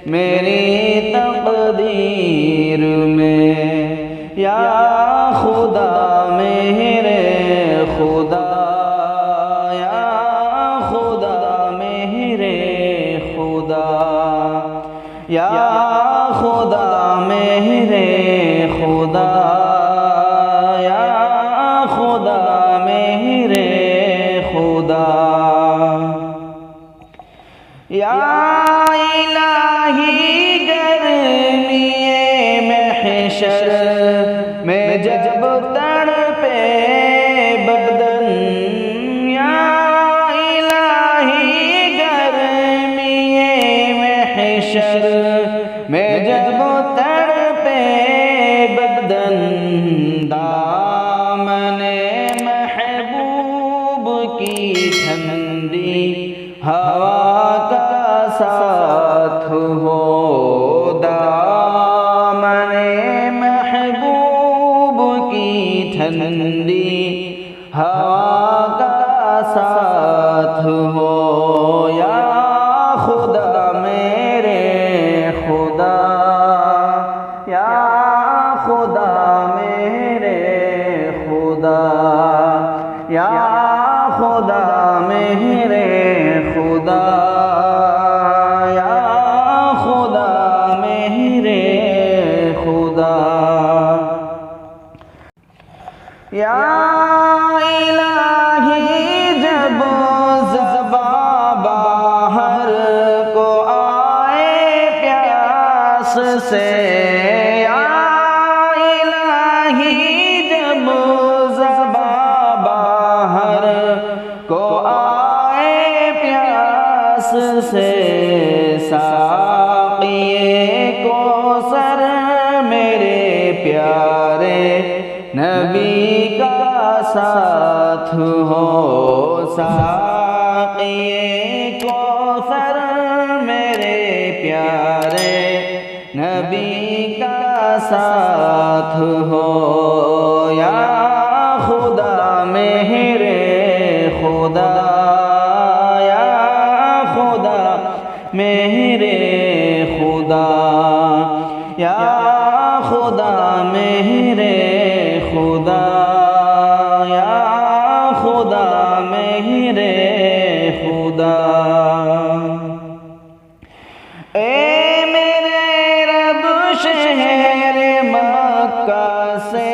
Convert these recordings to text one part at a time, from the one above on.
मेरी तकदीर में। या खुदा मेरे खुदा, या खुदा मेरे खुदा, या खुदा मेरे खुदा, या खुदा मेरे खुदा। या इलाही गर्मीए महशर में जब तड़पे बदन, या इलाही गर्मीए महशर में जब तड़पे बदन, दामने महबूब की ठंडी हवा का साथ हो, दामने महबूब की ठंडी हवा का साथ हो। या खुदा मेरे खुदा, या खुदा मेरे खुदा, या खुदा मेरे खुदा, या खुदा मेरे खुदा। या इलाही जब ज़बां बाहर को आए प्यास से, या इलाही जब ज़बां बाहर को आए प्यास से, साक़िए कौसर मेरे प्यारे नबी का साथ हो, साक़िए कौसर मेरे प्यारे नबी का साथ हो। या खुदा मेरे खुदा, या खुदा मेरे खुदा, या खुदा मेरे खुदा, या खुदा मेरे खुदा। ए मेरे रब शहर मक्का से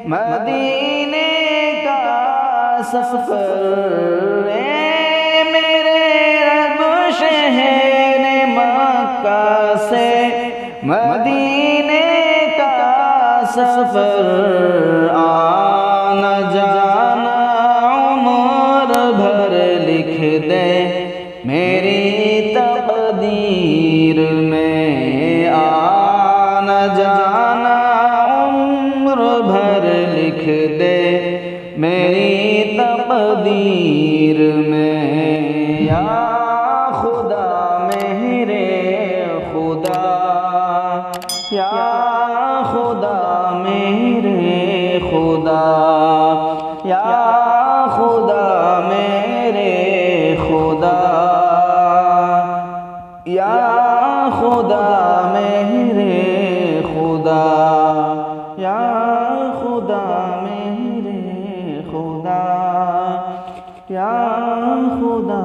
मदीने का सफर, ए मेरे रब शहर मक्का से मदीने का सफर, आना जाना उम्र भर लिख दे मेरी तकदीर में, आना जाना उम्र भर लिख दे मेरी तकदीर में। या खुदा मेरे खुदा, या खुदा मेरे खुदा, या खुदा मेरे खुदा, या खुदा मेरे खुदा, या खुदा मेरे खुदा, या खुदा